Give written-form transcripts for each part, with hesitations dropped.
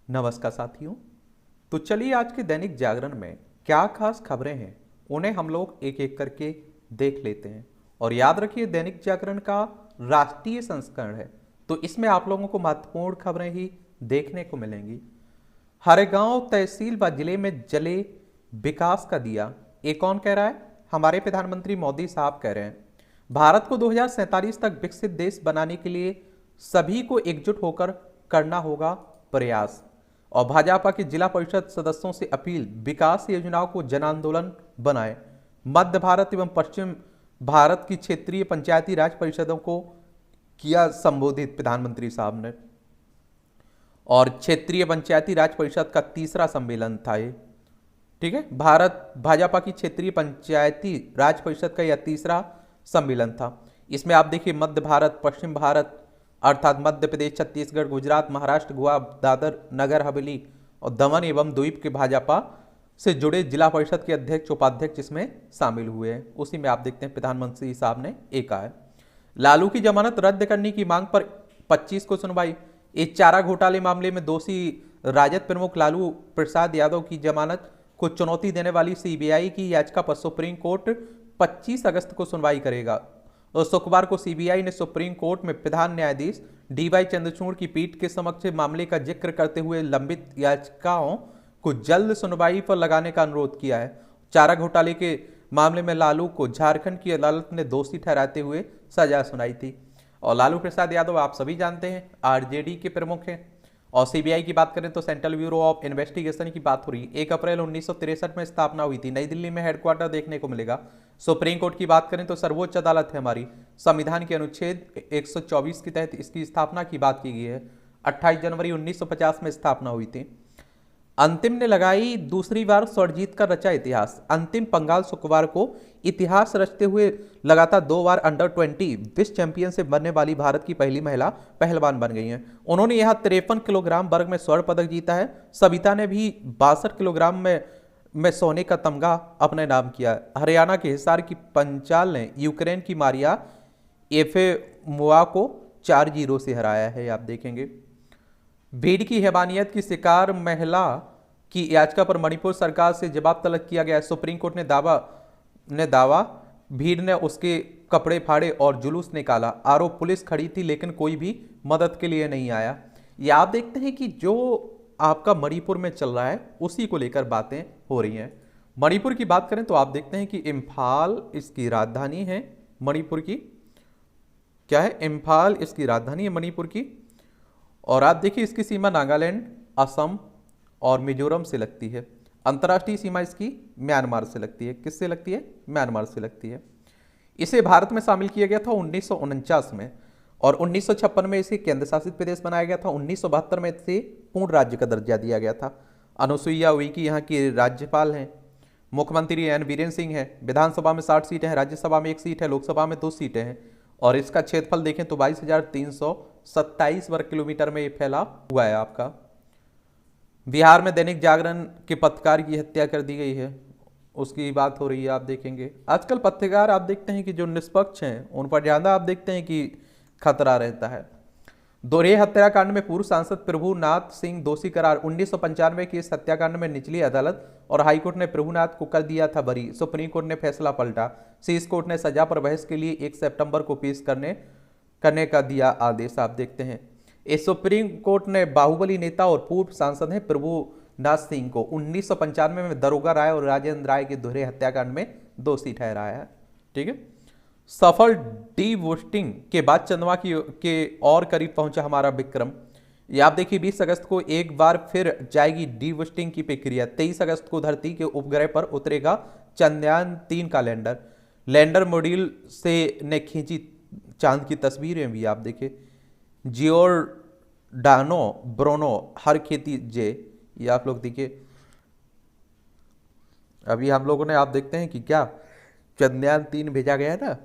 नमस्कार साथियों। तो चलिए आज के दैनिक जागरण में क्या खास खबरें हैं उन्हें हम लोग एक एक करके देख लेते हैं। और याद रखिए दैनिक जागरण का राष्ट्रीय संस्करण है, तो इसमें आप लोगों को महत्वपूर्ण खबरें ही देखने को मिलेंगी। हर गांव तहसील व जिले में जले विकास का दिया, ये कौन कह रहा है? हमारे प्रधानमंत्री मोदी साहब कह रहे हैं। भारत को 2047 तक विकसित देश बनाने के लिए सभी को एकजुट होकर करना होगा प्रयास। और भाजपा के जिला परिषद सदस्यों से अपील, विकास योजनाओं को जन आंदोलन बनाए। मध्य भारत एवं पश्चिम भारत की क्षेत्रीय पंचायती राज परिषदों को किया संबोधित प्रधानमंत्री साहब ने। और क्षेत्रीय पंचायती राज परिषद का तीसरा सम्मेलन था ये, ठीक है। भारत भाजपा की क्षेत्रीय पंचायती राज परिषद का यह तीसरा सम्मेलन था। इसमें आप देखिए मध्य भारत, पश्चिम भारत अर्थात मध्य प्रदेश, छत्तीसगढ़, गुजरात, महाराष्ट्र, गोवा, दादर नगर हवेली और दमन एवं द्वीप के भाजपा से जुड़े जिला परिषद के अध्यक्ष उपाध्यक्ष इसमें शामिल हुए हैं। उसी में आप देखते हैं प्रधानमंत्री साहब ने एक कहा है। लालू की जमानत रद्द करने की मांग पर 25 को सुनवाई। इस चारा घोटाले मामले में दोषी राजद प्रमुख लालू प्रसाद यादव की जमानत को चुनौती देने वाली सीबीआई की याचिका पर सुप्रीम कोर्ट 25 अगस्त को सुनवाई करेगा। और शुक्रवार को सीबीआई ने सुप्रीम कोर्ट में प्रधान न्यायाधीश डीवाई चंद्रचूड़ की पीठ के समक्ष मामले का जिक्र करते हुए लंबित याचिकाओं को जल्द सुनवाई पर लगाने का अनुरोध किया है। चारा घोटाले के मामले में लालू को झारखंड की अदालत ने दोषी ठहराते हुए सजा सुनाई थी। और लालू प्रसाद यादव आप सभी जानते हैं आरजेडी के प्रमुख हैं। और सीबीआई की बात करें तो सेंट्रल ब्यूरो ऑफ इन्वेस्टिगेशन की बात हो रही है। 1 अप्रैल 1963 में स्थापना हुई थी। नई दिल्ली में हेडक्वार्टर देखने को मिलेगा। सुप्रीम कोर्ट की बात करें तो सर्वोच्च अदालत है हमारी। संविधान के अनुच्छेद 124 के तहत इसकी स्थापना की बात की गई है। 28 जनवरी 1950 में स्थापना हुई थी। अंतिम ने लगाई दूसरी बार स्वर्ण जीत कर रचा इतिहास। अंतिम पंगाल शुक्रवार को इतिहास रचते हुए लगातार 2 बार अंडर 20 विश्व चैंपियनशिप बनने वाली भारत की पहली महिला पहलवान बन गई हैं। उन्होंने यहां 53 किलोग्राम वर्ग में स्वर्ण पदक जीता है। सविता ने भी 62 किलोग्राम में सोने का तमगा अपने नाम किया। हरियाणा के हिसार की पंचाल ने यूक्रेन की मारिया एफेमोवा को 4-0 से हराया है, आप देखेंगे। भीड़ की हैवानियत की शिकार महिला की याचिका पर मणिपुर सरकार से जवाब तलब किया गया है। सुप्रीम कोर्ट ने दावा भीड़ ने उसके कपड़े फाड़े और जुलूस निकाला। आरोप पुलिस खड़ी थी लेकिन कोई भी मदद के लिए नहीं आया। ये आप देखते हैं कि जो आपका मणिपुर में चल रहा है उसी को लेकर बातें हो रही हैं। मणिपुर की बात करें तो आप देखते हैं कि इम्फाल इसकी राजधानी है। मणिपुर की क्या है? इम्फाल इसकी राजधानी है मणिपुर की। और आप देखिए इसकी सीमा नागालैंड, असम और मिजोरम से लगती है। अंतर्राष्ट्रीय सीमा इसकी म्यांमार से लगती है। किससे लगती है? म्यांमार से लगती है। इसे भारत में शामिल किया गया था 1949 में और 1956 में इसे केंद्र शासित प्रदेश बनाया गया था। 1972 में इसे पूर्ण राज्य का दर्जा दिया गया था। अनुसुईया उइके यहाँ की राज्यपाल हैं। मुख्यमंत्री एन वीरेंद्र सिंह है। विधानसभा में 60 सीटें हैं, राज्यसभा में 1 सीट है, लोकसभा में 2 सीटें हैं। और इसका क्षेत्रफल देखें तो 22,327 वर्ग किलोमीटर में ये फैला हुआ है आपका। बिहार में दैनिक जागरण के पत्रकार की हत्या कर दी गई है, उसकी बात हो रही है, आप देखेंगे। आजकल पत्रकार आप देखते हैं कि जो निष्पक्ष हैं उन पर ज़्यादा आप देखते हैं कि खतरा रहता है। दोहरे हत्याकांड में पूर्व सांसद प्रभुनाथ सिंह दोषी करार। 1995 के इस हत्याकांड में निचली अदालत और हाईकोर्ट ने प्रभुनाथ को कर दिया था बरी। सुप्रीम कोर्ट ने फैसला पलटा। शीर्ष कोर्ट ने सजा पर बहस के लिए 1 सितंबर को पेश करने का दिया आदेश, आप देखते हैं। इस सुप्रीम कोर्ट ने बाहुबली नेता और पूर्व सांसद हैं प्रभुनाथ सिंह को 1995 में दरोगा राय और राजेंद्र राय के दोहरे हत्याकांड में दोषी ठहराया है, ठीक है। सफल डी-वोस्टिंग के बाद चंद्रमा के और करीब पहुंचा हमारा विक्रम। ये आप देखिए 20 अगस्त को एक बार फिर जाएगी डी-वोस्टिंग की प्रक्रिया। 23 अगस्त को धरती के उपग्रह पर उतरेगा चंद्रयान 3 का लैंडर मॉड्यूल से ने खींची चांद की तस्वीरें भी आप देखिए। जियोर्डानो ब्रोनो हर खेती जे, ये आप लोग देखिए। अभी हम लोगों ने आप देखते हैं कि क्या चंद्रयान 3 भेजा गया ना,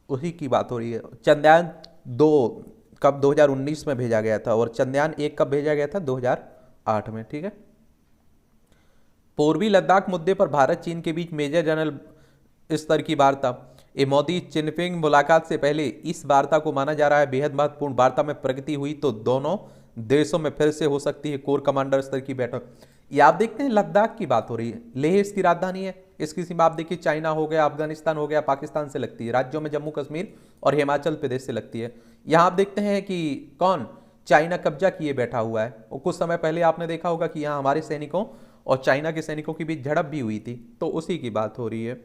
उसी की बात हो रही है। चंद्रयान 2 कब 2019 में भेजा गया था और चंद्रयान 1 कब भेजा गया था? 2008 में, ठीक है। पूर्वी लद्दाख मुद्दे पर भारत चीन के बीच मेजर जनरल स्तर की वार्ता। ये मोदी चिनपिंग मुलाकात से पहले इस वार्ता को माना जा रहा है बेहद महत्वपूर्ण। वार्ता में प्रगति हुई तो दोनों देशों में फिर से हो सकती है कोर कमांडर स्तर की बैठक। ये आप देखते हैं लद्दाख की बात हो रही है, लेह इसकी राजधानी है। इसकी सीमा आप देखिए चाइना हो गया, अफगानिस्तान हो गया, पाकिस्तान से लगती है। राज्यों में जम्मू कश्मीर और हिमाचल प्रदेश से लगती है। यहाँ आप देखते हैं कि कौन चाइना कब्जा किए बैठा हुआ है। और कुछ समय पहले आपने देखा होगा कि यहाँ हमारे सैनिकों और चाइना के सैनिकों के बीच झड़प भी हुई थी, तो उसी की बात हो रही है।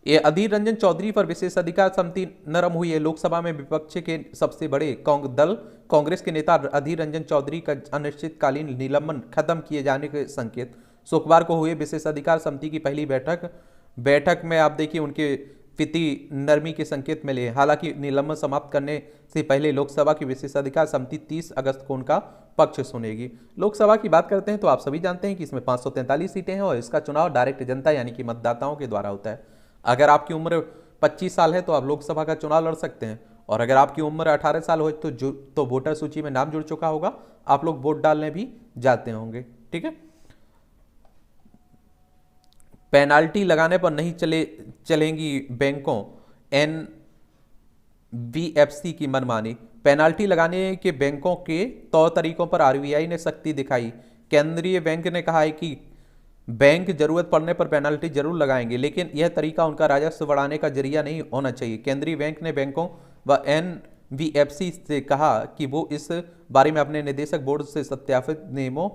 ये अधीर रंजन चौधरी पर विशेषाधिकार समिति नरम हुई है। लोकसभा में विपक्ष के सबसे बड़े दल कांग्रेस के नेता अधीर रंजन चौधरी का अनिश्चितकालीन निलंबन खत्म किए जाने के संकेत। शुक्रवार को हुए विशेषाधिकार समिति की पहली बैठक में आप देखिए उनके प्रति नरमी के संकेत मिले। हालांकि निलंबन समाप्त करने से पहले लोकसभा की विशेषाधिकार समिति 30 अगस्त को उनका पक्ष सुनेगी। लोकसभा की बात करते हैं तो आप सभी जानते हैं कि इसमें 543 सीटें हैं और इसका चुनाव डायरेक्ट जनता यानी कि मतदाताओं के द्वारा होता है। अगर आपकी उम्र 25 साल है तो आप लोकसभा का चुनाव लड़ सकते हैं, और अगर आपकी उम्र 18 साल हो तो वोटर सूची में नाम जुड़ चुका होगा, आप लोग वोट डालने भी जाते होंगे। ठीक है, पेनाल्टी लगाने पर नहीं चलेंगी बैंकों, एनबीएफसी की मनमानी। पेनाल्टी लगाने के बैंकों के तौर तरीकों पर आरबीआई ने सख्ती दिखाई। केंद्रीय बैंक ने कहा है कि बैंक जरूरत पड़ने पर पेनाल्टी जरूर लगाएंगे, लेकिन यह तरीका उनका राजस्व बढ़ाने का जरिया नहीं होना चाहिए। केंद्रीय बैंक ने बैंकों व एनबीएफसी से कहा कि वो इस बारे में अपने निदेशक बोर्ड से सत्यापित नियमों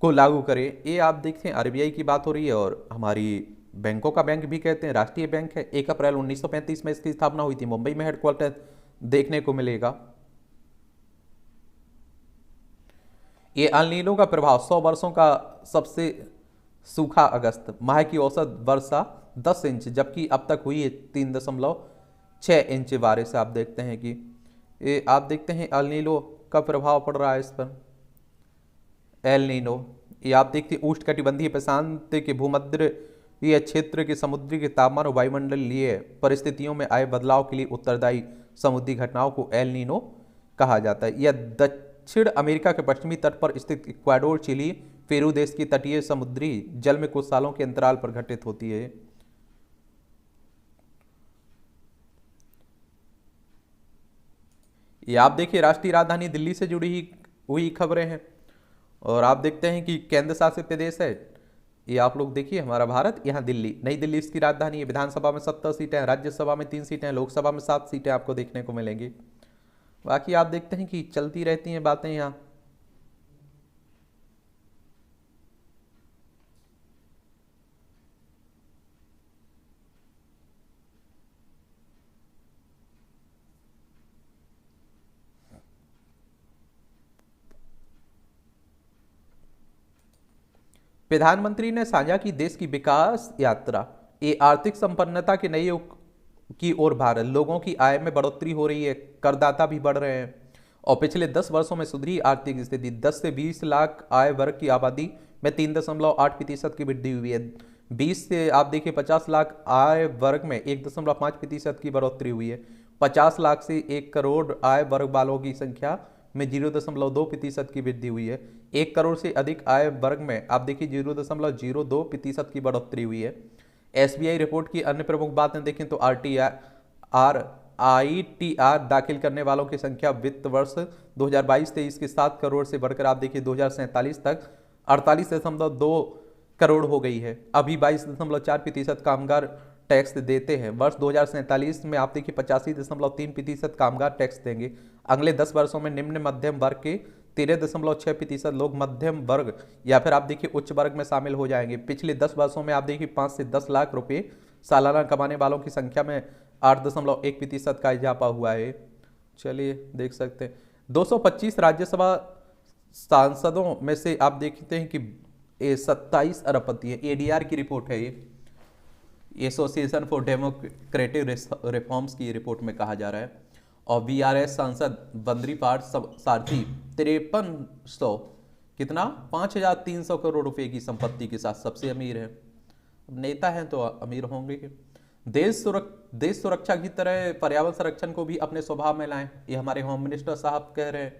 को लागू करे। ये आप देखते हैं आरबीआई की बात हो रही है, और हमारी बैंकों का बैंक भी कहते हैं राष्ट्रीय बैंक है। 1 अप्रैल 1935 में इसकी स्थापना हुई थी। मुंबई में हेडक्वार्टर देखने को मिलेगा। ये अल नीनो का प्रभाव, 100 वर्षों का सबसे सूखा अगस्त। माह की औसत वर्षा 10 इंच, जबकि अब तक हुई है 3.6 इंच बारिश। आप देखते हैं कि ये आप देखते हैं अल नीनो का प्रभाव पड़ रहा है इस पर। एल नीनो ये आप देखते हैं उष्णकटिबंधीय प्रशांत के भूमध्य क्षेत्र के समुद्री के तापमान और वायुमंडलीय परिस्थितियों में आए बदलाव के लिए उत्तरदायी समुद्री घटनाओं को एल नीनो कहा जाता है। यह दक्षिण अमेरिका के पश्चिमी तट पर स्थित इक्वाडोर, चिली, पेरू देश की तटीय समुद्री जल में कुछ सालों के अंतराल पर घटित होती है। ये आप देखिए राष्ट्रीय राजधानी दिल्ली से जुड़ी हुई खबरें हैं, और आप देखते हैं कि केंद्र शासित प्रदेश है ये आप लोग देखिए हमारा भारत, यहाँ दिल्ली, नई दिल्ली इसकी राजधानी है। विधानसभा में 70 सीटें हैं, राज्यसभा में 3 सीटें हैं, लोकसभा में 7 सीटें आपको देखने को मिलेंगी। बाकी आप देखते हैं कि चलती रहती हैं बातें यहाँ। प्रधानमंत्री ने साझा की देश की विकास यात्रा। ये आर्थिक संपन्नता के नए युग की ओर भारत। लोगों की आय में बढ़ोतरी हो रही है, करदाता भी बढ़ रहे हैं, और पिछले 10 वर्षों में सुधरी आर्थिक स्थिति। 10 से 20 लाख आय वर्ग की आबादी में 3.8% की वृद्धि हुई है। 20 से आप देखिए 50 लाख आय वर्ग में 1.5% की बढ़ोतरी हुई है। 50 लाख से 1 करोड़ आय वर्ग वालों की संख्या में 0.2% की वृद्धि हुई है। 1 करोड़ से अधिक आय वर्ग में आप देखिए 0.02% की बढ़ोतरी हुई है। एसबीआई रिपोर्ट की अन्य प्रमुख बातें देखें तो आईटीआर दाखिल करने वालों की संख्या वित्त वर्ष 2022-23 के 7 करोड़ से बढ़कर आप देखिए 2047 तक 48.2 करोड़ हो गई है। अभी 22.4% कामगार टैक्स देते हैं। वर्ष 2047 में आप देखिए 85.3% कामगार टैक्स देंगे। अगले 10 वर्षों में निम्न मध्यम वर्ग के 13.6% लोग मध्यम वर्ग या फिर आप देखिए उच्च वर्ग में शामिल हो जाएंगे। पिछले 10 वर्षों में आप देखिए 5 से 10 लाख रुपए सालाना कमाने वालों की संख्या में 8.1% का इजाफा हुआ है। चलिए देख सकते हैं 225 राज्यसभा सांसदों में से आप देखते हैं कि 27 अरबपति है। एडीआर की रिपोर्ट है, ये एसोसिएशन फॉर डेमोक्रेटिक रिफॉर्म्स की रिपोर्ट में कहा जा रहा है। और बीआरएस सांसद बंदरी पाठ सारथी 5300 कितना 5300 करोड़ रुपए की संपत्ति के साथ सबसे अमीर है। नेता हैं तो अमीर होंगे। देश सुरक्षा की तरह पर्यावरण संरक्षण को भी अपने स्वभाव में लाएं, ये हमारे होम मिनिस्टर साहब कह रहे हैं।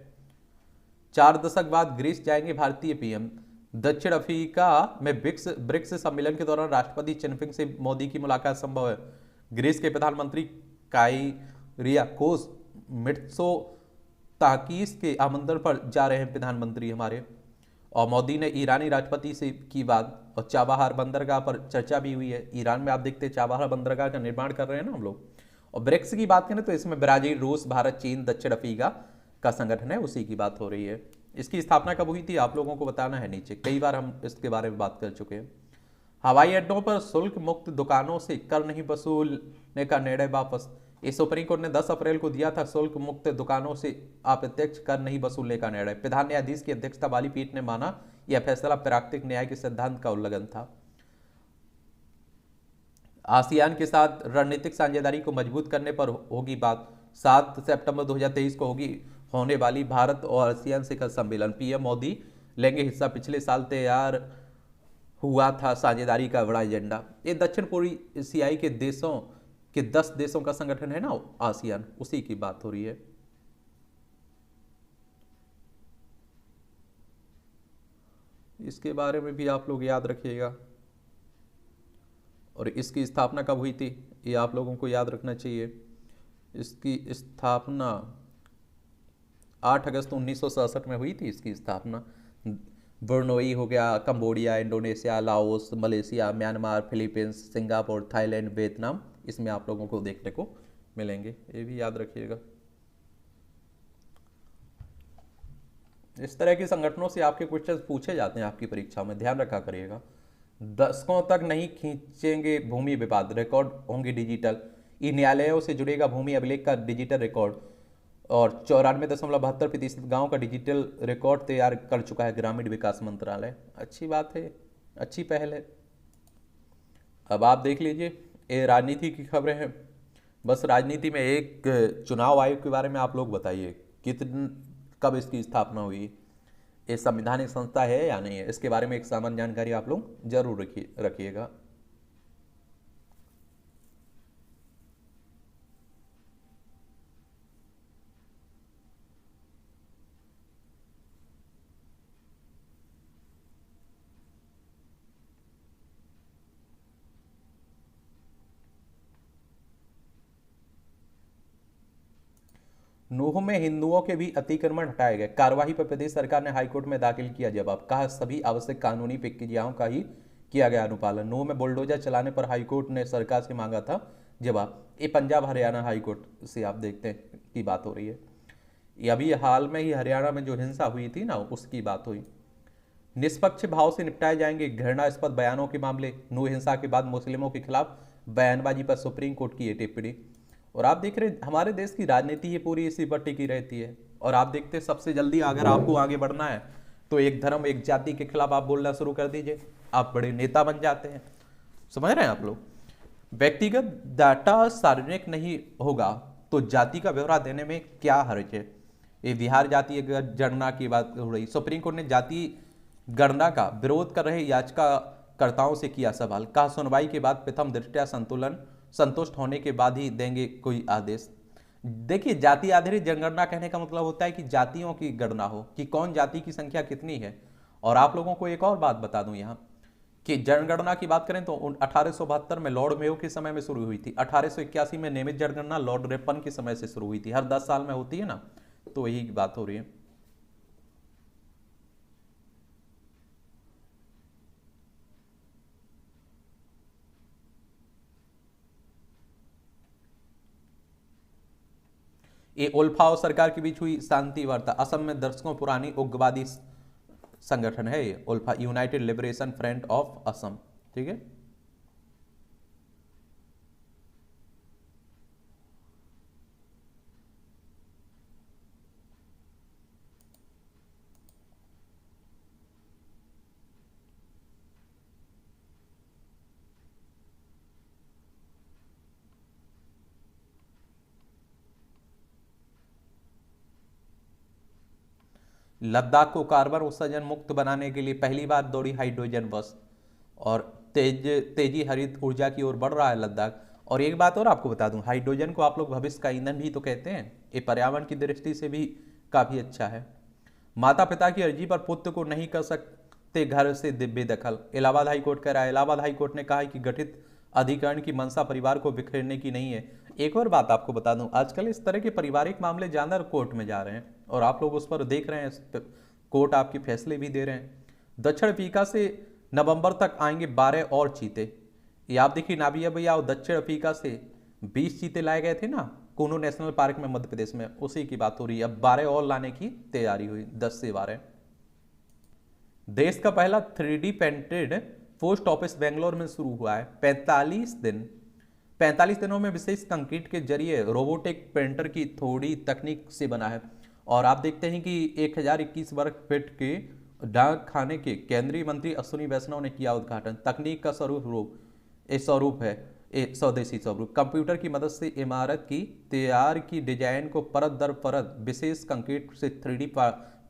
4 दशक बाद ग्रीस जाएंगे भारतीय पीएम। दक्षिण अफ्रीका में ब्रिक्स सम्मेलन के दौरान राष्ट्रपति चिनपिंग से मोदी की मुलाकात संभव है। ग्रीस के प्रधानमंत्री काइरियाकोस मित्सोताकीस के आमंत्रण पर जा रहे हैं प्रधानमंत्री हमारे। और मोदी ने ईरानी राष्ट्रपति से की बात, और चाबहार बंदरगाह पर चर्चा भी हुई है। ईरान में आप देखते हैं चाबहार बंदरगाह का निर्माण कर रहे हैं ना हम लोग। और ब्रिक्स की बात करें तो इसमें ब्राजील, रूस, भारत, चीन, दक्षिण अफ्रीका का संगठन है, उसी की बात हो रही है। इसकी स्थापना कब हुई थी आप लोगों को बताना है नीचे, कई बार हम इसके बारे में बात कर चुके हैं। हवाई अड्डों पर शुल्क मुक्त दुकानों से कर नहीं वसूलने का निर्णय वापस। इस सुप्रीम कोर्ट ने 10 अप्रैल को दिया था शुल्क मुक्त दुकानों से अप्रत्यक्ष कर नहीं वसूलने का निर्णय। प्रधान न्यायाधीश की अध्यक्षता वाली पीठ ने माना यह फैसला प्राकृतिक न्याय के सिद्धांत का उल्लंघन था। आसियान के साथ रणनीतिक साझेदारी को मजबूत करने पर होगी बात। 7 सितंबर 2023 को होने वाली भारत और आसियान शिखर सम्मेलन, पीएम मोदी लेंगे हिस्सा। पिछले साल तैयार हुआ था साझेदारी का बड़ा एजेंडा। ये दक्षिण पूर्वी एशियाई के देशों के 10 देशों का संगठन है ना आसियान, उसी की बात हो रही है। इसके बारे में भी आप लोग याद रखिएगा। और इसकी स्थापना कब हुई थी ये आप लोगों को याद रखना चाहिए। इसकी स्थापना 8 अगस्त 1967 में हुई थी। इसकी स्थापना ब्रुनई हो गया, Cambodia, Indonesia, Laos, Malaysia, Myanmar, Philippines, Singapore, Thailand, Vietnam, इसमें आप लोगों को देखने को मिलेंगे, ये भी याद रखिएगा। इस तरह के संगठनों से आपके क्वेश्चन पूछे जाते हैं आपकी परीक्षा में, ध्यान रखा करिएगा। दशकों तक नहीं खींचेंगे भूमि विवाद, रिकॉर्ड होंगे डिजिटल। ई न्यायालयों से जुड़ेगा भूमि अभिलेख का डिजिटल रिकॉर्ड। और 94.72% गाँव का डिजिटल रिकॉर्ड तैयार कर चुका है ग्रामीण विकास मंत्रालय। अच्छी बात है, अच्छी पहल है। अब आप देख लीजिए, ये राजनीति की खबरें हैं। बस राजनीति में एक चुनाव आयोग के बारे में आप लोग बताइए, कब इसकी स्थापना हुई, ये संवैधानिक संस्था है या नहीं है, इसके बारे में एक सामान्य जानकारी आप लोग जरूर रखिएगा। नूह में हिंदुओं के भी अतिक्रमण हटाए गए। कार्यवाही पर प्रदेश सरकार ने हाईकोर्ट में दाखिल किया जवाब, कहा सभी आवश्यक कानूनी प्रक्रियाओं का ही किया गया अनुपालन। नूह में बुलडोजर चलाने पर हाईकोर्ट ने सरकार से मांगा था जवाब। ये पंजाब हरियाणा हाईकोर्ट से आप देखते हैं की बात हो रही है। ये अभी हाल में ही हरियाणा में जो हिंसा हुई थी ना, उसकी बात हुई। निष्पक्ष भाव से निपटाए जाएंगे घृणास्पद बयानों के मामले। नूह हिंसा के बाद मुस्लिमों के खिलाफ बयानबाजी पर सुप्रीम कोर्ट की ये टिप्पणी। और आप देख रहे हैं हमारे देश की राजनीति ये पूरी इसी पर टिकी रहती है। और आप देखते हैं सबसे जल्दी अगर आपको आगे बढ़ना है तो एक धर्म एक जाति के खिलाफ आप बोलना शुरू कर दीजिए, आप बड़े नेता बन जाते हैं। समझ रहे हैं आप लोग। व्यक्तिगत डाटा सार्वजनिक नहीं होगा तो जाति का ब्यौरा देने में क्या हर्ज है। ये बिहार जातीय जनगणना की बात हो रही। सुप्रीम कोर्ट ने जाति गणना का विरोध कर रहे याचिकाकर्ताओं से किया सवाल, कहा सुनवाई के बाद प्रथम दृष्टया संतुष्ट होने के बाद ही देंगे कोई आदेश। देखिए, जाति आधारित जनगणना कहने का मतलब होता है कि जातियों की गणना हो कि कौन जाति की संख्या कितनी है। और आप लोगों को एक और बात बता दूं यहाँ कि जनगणना की बात करें तो 1872 में लॉर्ड मेयो के समय में शुरू हुई थी। 1881 में नियमित जनगणना लॉर्ड रिपन के समय से शुरू हुई थी। हर 10 साल में होती है ना, तो यही बात हो रही है। ये उल्फा और सरकार के बीच हुई शांति वार्ता। असम में दर्शकों पुरानी उग्रवादी संगठन है ये ULFA, United Liberation Front of Assam, ठीक है। लद्दाख को कार्बन उत्सर्जन मुक्त बनाने के लिए पहली बार दौड़ी हाइड्रोजन बस। और तेजी हरित ऊर्जा की ओर बढ़ रहा है लद्दाख। और एक बात और आपको बता दूं, हाइड्रोजन को आप लोग भविष्य का ईंधन भी तो कहते हैं। ये पर्यावरण की दृष्टि से भी काफी अच्छा है। माता पिता की अर्जी पर पुत्र को नहीं कर सकते घर से बेदखल, इलाहाबाद हाईकोर्ट कह रहा है। इलाहाबाद हाईकोर्ट ने कहा है कि गठित अधिकरण की मंशा परिवार को बिखेरने की नहीं है। एक और बात आपको बता दूं, आजकल इस तरह के पारिवारिक मामले ज़्यादा कोर्ट में जा रहे हैं और आप लोग उस पर देख रहे हैं, कोर्ट आपके फैसले भी दे रहे हैं। दक्षिण अफ्रीका से नवंबर तक आएंगे 12 और चीते। ये आप देखिए नाबिया भैया, और दक्षिण अफ्रीका से 20 चीते लाए गए थे ना कूनो नेशनल पार्क में मध्य प्रदेश में, उसी की बात हो रही है। अब 12 और लाने की तैयारी हुई, 10 से 12। देश का पहला 3D painted post office Bangalore में शुरू हुआ है। 45 दिनों में विशेष कंक्रीट के जरिए रोबोटिक पेंटर की थोड़ी तकनीक से बना है। और आप देखते हैं कि 1021 वर्ग फीट के डाक खाने के केंद्रीय मंत्री अश्विनी वैष्णव ने किया उद्घाटन। तकनीक का स्वरूप है स्वदेशी स्वरूप। कंप्यूटर की मदद से इमारत की तैयार की डिजाइन को परत दर परत विशेष कंक्रीट से 3D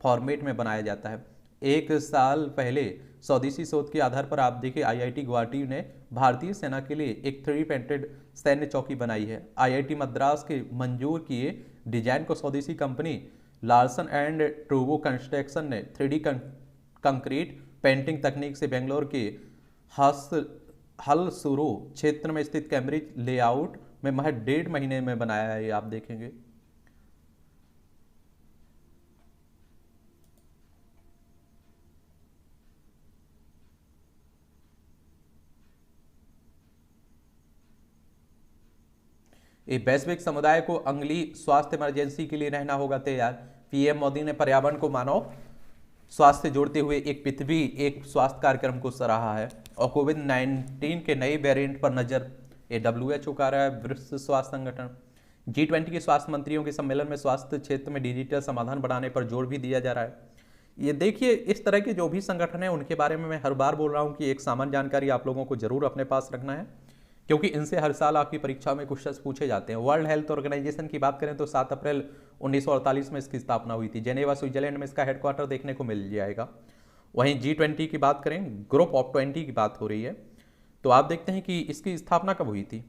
फॉर्मेट में बनाया जाता है। 1 साल पहले स्वदेशी शोध के आधार पर आप देखिए IIT गुवाहाटी ने भारतीय सेना के लिए एक 3D पेंटेड सैन्य चौकी बनाई है। IIT मद्रास के मंजूर किए डिजाइन को स्वदेशी कंपनी लार्सन एंड ट्रूबो कंस्ट्रक्शन ने 3D कंक्रीट पेंटिंग तकनीक से बेंगलोर के हलसुरू क्षेत्र में स्थित कैम्ब्रिज लेआउट में महज 1.5 महीने में बनाया है। ये आप देखेंगे। ये वैश्विक समुदाय को अगली स्वास्थ्य इमरजेंसी के लिए रहना होगा तैयार। PM मोदी ने पर्यावरण को मानव स्वास्थ्य से जोड़ते हुए एक स्वास्थ्य कार्यक्रम को सराहा है। और कोविड-19 के नए वेरिएंट पर नजर, ये WHO का रहा है, विश्व स्वास्थ्य संगठन। G20 के स्वास्थ्य मंत्रियों के सम्मेलन में स्वास्थ्य क्षेत्र में डिजिटल समाधान बढ़ाने पर जोर भी दिया जा रहा है। ये देखिए, इस तरह के जो भी संगठन है उनके बारे में मैं हर बार बोल रहा हूँ कि एक सामान्य जानकारी आप लोगों को जरूर अपने पास रखना है, क्योंकि इनसे हर साल आपकी परीक्षा में क्वेश्चन पूछे जाते हैं। वर्ल्ड हेल्थ ऑर्गेनाइजेशन की बात करें तो 7 अप्रैल 1948 में इसकी स्थापना हुई थी। जेनेवा स्विट्जरलैंड में इसका हेडक्वार्टर देखने को मिल जाएगा। वहीं G20 की बात करें, ग्रुप ऑफ 20 की बात हो रही है, तो आप देखते हैं कि इसकी स्थापना कब हुई थी।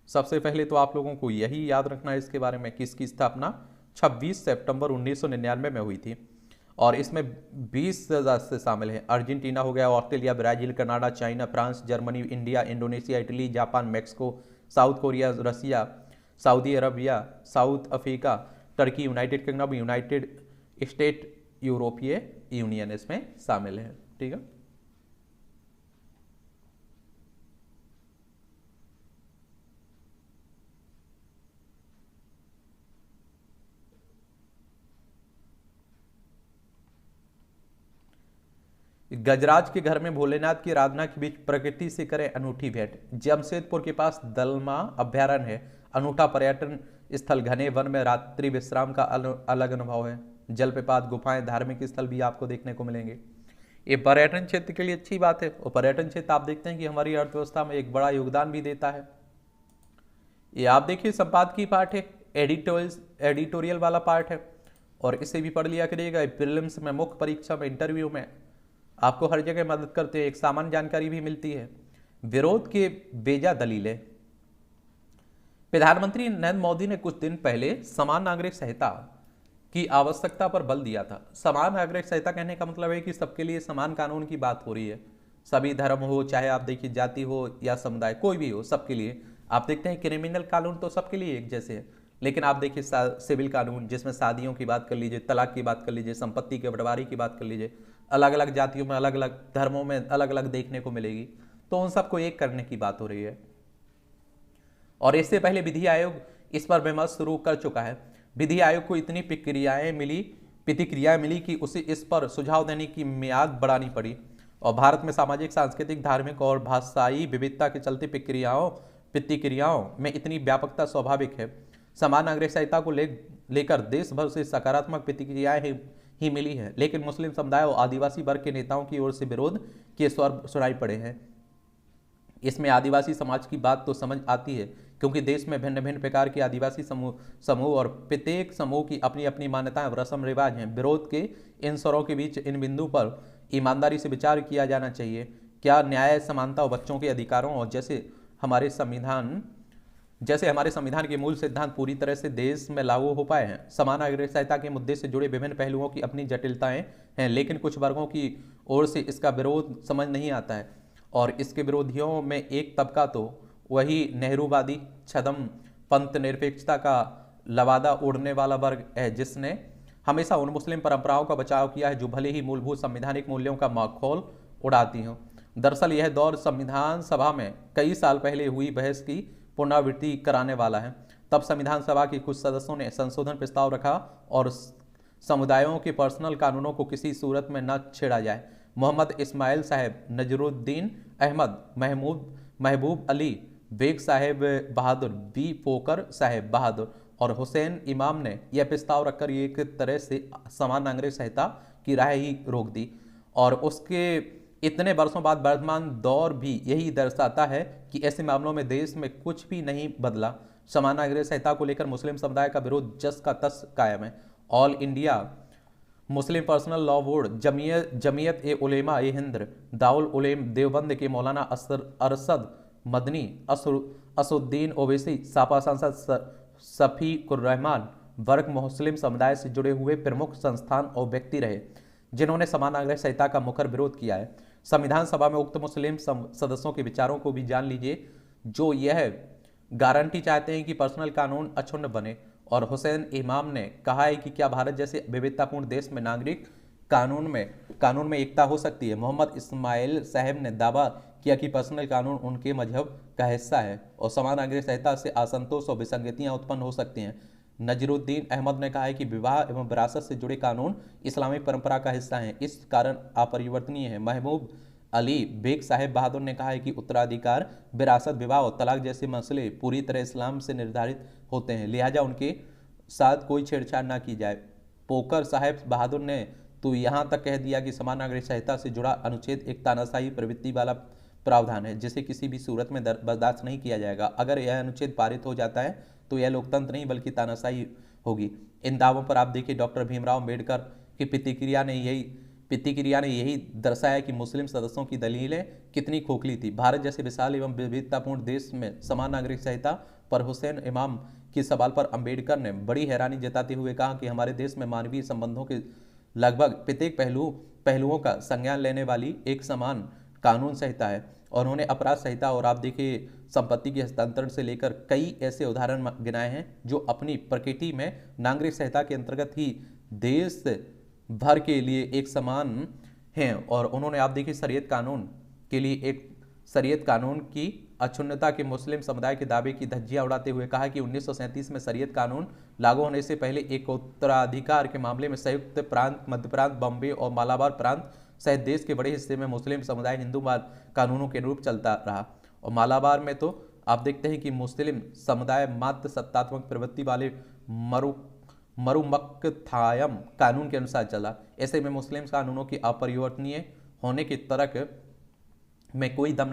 सबसे पहले तो आप लोगों को यही याद रखना है इसके बारे में कि इसकी स्थापना 26 सितंबर 1999 में हुई थी। और इसमें 20 सदस्य शामिल हैं। अर्जेंटीना हो गया, Australia, Brazil, Canada, China, France, Germany, India, Indonesia, Italy, Japan, Mexico, South Korea, Russia, Saudi Arabia, South Africa, Turkey, United Kingdom, United State, यूरोपीय यूनियन इसमें शामिल है। ठीक है। गजराज के घर में भोलेनाथ की आराधना के बीच प्रकृति से करें अनूठी भेंट। जमशेदपुर के पास दलमा अभ्यारण्य है, अनूठा पर्यटन स्थल। घने वन में रात्रि विश्राम का अलग अनुभव है। जलप्रपात, गुफाएं, धार्मिक स्थल भी आपको देखने को मिलेंगे। ये पर्यटन क्षेत्र के लिए अच्छी बात है। और पर्यटन क्षेत्र आप देखते हैं कि हमारी अर्थव्यवस्था में एक बड़ा योगदान भी देता है। ये आप देखिए संपादकीय पार्ट है, एडिटोरियल वाला पार्ट है, और इसे भी पढ़ लिया करिएगा। प्रीलिम्स में, मुख्य परीक्षा में, इंटरव्यू में आपको हर जगह मदद करते हैं। एक सामान्य जानकारी भी मिलती है। विरोध के बेजा दलीलें। प्रधानमंत्री नरेंद्र मोदी ने कुछ दिन पहले समान नागरिक संहिता की आवश्यकता पर बल दिया था। समान नागरिक संहिता कहने का मतलब है कि सबके लिए समान कानून की बात हो रही है। सभी धर्म हो, चाहे आप देखिए जाति हो या समुदाय, कोई भी हो, सबके लिए। आप देखते हैं क्रिमिनल कानून तो सबके लिए एक जैसे है, लेकिन आप देखिए सिविल कानून, जिसमें शादियों की बात कर लीजिए, तलाक की बात कर लीजिए, संपत्ति के बंटवारे की बात कर लीजिए, अलग अलग जातियों में, अलग अलग धर्मों में अलग अलग देखने को मिलेगी। तो उन सबको एक करने की बात हो रही है। और इससे पहले विधि आयोग इस पर विमर्श शुरू कर चुका है। विधि आयोग को इतनी प्रतिक्रियाएं मिली कि उसे इस पर सुझाव देने की मियाद बढ़ानी पड़ी। और भारत में सामाजिक, सांस्कृतिक, धार्मिक और भाषाई विविधता के चलते प्रतिक्रियाओं में इतनी व्यापकता स्वाभाविक है। समान नागरिक संहिता को लेकर देश भर से सकारात्मक प्रतिक्रियाएं ही मिली है, लेकिन मुस्लिम समुदाय और आदिवासी वर्ग के नेताओं की ओर से विरोध के स्वर सुनाई पड़े हैं। इसमें आदिवासी समाज की बात तो समझ आती है, क्योंकि देश में भिन्न भिन्न प्रकार के आदिवासी समूह और प्रत्येक समूह की अपनी अपनी मान्यताएं और रस्म रिवाज हैं। विरोध के इन स्वरों के बीच इन बिंदु पर ईमानदारी से विचार किया जाना चाहिए। क्या न्याय, समानता और बच्चों के अधिकारों और जैसे हमारे संविधान के मूल सिद्धांत पूरी तरह से देश में लागू हो पाए हैं। समान नागरिक संहिता के मुद्दे से जुड़े विभिन्न पहलुओं की अपनी जटिलताएं हैं, लेकिन कुछ वर्गों की ओर से इसका विरोध समझ नहीं आता है। और इसके विरोधियों में एक तबका तो वही नेहरूवादी छद्म पंथ निरपेक्षता का लवादा उड़ने वाला वर्ग है, जिसने हमेशा उन मुस्लिम परंपराओं का बचाव किया है जो भले ही मूलभूत संवैधानिक मूल्यों का माखौल उड़ाती हों। दरअसल यह दौर संविधान सभा में कई साल पहले हुई बहस की पुनरावृत्ति कराने वाला है। तब संविधान सभा के कुछ सदस्यों ने संशोधन प्रस्ताव रखा और समुदायों के पर्सनल कानूनों को किसी सूरत में न छेड़ा जाए। मोहम्मद इस्माइल साहब, नजरुद्दीन अहमद, महबूब अली बेग साहेब बहादुर, बी पोकर साहेब बहादुर और हुसैन इमाम ने यह प्रस्ताव रखकर एक तरह से समान नागरिक संहिता की राह ही रोक दी। और उसके इतने वर्षों बाद वर्तमान दौर भी यही दर्शाता है कि ऐसे मामलों में देश में कुछ भी नहीं बदला। समान नागरिक संहिता को लेकर मुस्लिम समुदाय का विरोध जस का तस कायम है। All India Muslim Personal Law Board, Jamiat e Ulema e Hind, Darul Uloom Deoband के मौलाना अरसद मदनी, असुद्दीन ओवैसी, सापा सांसद शफीकुर रहमान वर्ग मुस्लिम समुदाय से जुड़े हुए प्रमुख संस्थान और व्यक्ति रहे जिन्होंने समान नागरिक संहिता का मुखर विरोध किया है। संविधान सभा में उक्त मुस्लिम सदस्यों के विचारों को भी जान लीजिए, जो यह गारंटी चाहते हैं कि पर्सनल कानून अक्षुण्ण बने। और हुसैन इमाम ने कहा है कि क्या भारत जैसे विविधतापूर्ण देश में नागरिक कानून में एकता हो सकती है। मोहम्मद इस्माइल साहब ने दावा किया कि पर्सनल कानून उनके मजहब का हिस्सा है और समान नागरिक संहिता से असंतोष और विसंगतियां उत्पन्न हो सकती हैं। नजरुद्दीन अहमद ने कहा है कि विवाह एवं विरासत से जुड़े कानून इस्लामिक परंपरा का हिस्सा हैं, इस कारण अपरिवर्तनीय है। महबूब अली बेग साहेब बहादुर ने कहा है कि उत्तराधिकार, विरासत, विवाह और तलाक जैसे मसले पूरी तरह इस्लाम से निर्धारित होते हैं, लिहाजा उनके साथ कोई छेड़छाड़ ना की जाए। पोकर साहेब बहादुर ने तो यहाँ तक कह दिया कि समान नागरिक संहिता से जुड़ा अनुच्छेद एक तानाशाही प्रवृत्ति वाला प्रावधान है जिसे किसी भी सूरत में बर्दाश्त नहीं किया जाएगा। अगर यह अनुच्छेद पारित हो जाता है तो यह लोकतंत्र नहीं बल्कि तानाशाही होगी। इन दावों पर आप देखिए डॉक्टर भीमराव अम्बेडकर की प्रतिक्रिया ने यही दर्शाया कि मुस्लिम सदस्यों की दलीलें कितनी खोखली थी। भारत जैसे विशाल एवं विविधतापूर्ण देश में समान नागरिक संहिता पर हुसैन इमाम के सवाल पर अम्बेडकर ने बड़ी हैरानी जताते हुए कहा कि हमारे देश में मानवीय संबंधों के लगभग प्रत्येक पहलुओं का संज्ञान लेने वाली एक समान कानून संहिता है। और उन्होंने अपराध संहिता और आप देखिए संपत्ति के हस्तांतरण से लेकर कई ऐसे उदाहरण गिनाए हैं जो अपनी प्रकृति में नागरिक संहिता के अंतर्गत ही देश भर के लिए एक समान हैं। और उन्होंने आप देखिए शरीयत कानून की अक्षुण्णता के मुस्लिम समुदाय के दावे की धज्जियां उड़ाते हुए कहा कि 1937 में शरीयत कानून लागू होने से पहले एक उत्तराधिकार के मामले में संयुक्त प्रांत, मध्य प्रांत, बॉम्बे और मालाबार प्रांत सहित देश के बड़े हिस्से में मुस्लिम समुदाय हिंदू कानूनों के अनुरूप चलता रहा। और मालाबार में तो आप देखते हैं कि मुस्लिम समुदाय मात्र सत्तात्मक प्रवृत्ति वाले मरुमक्थायम कानून के अनुसार चला। ऐसे में मुस्लिम कानूनों की अपरिवर्तनीय होने के तर्क में कोई दम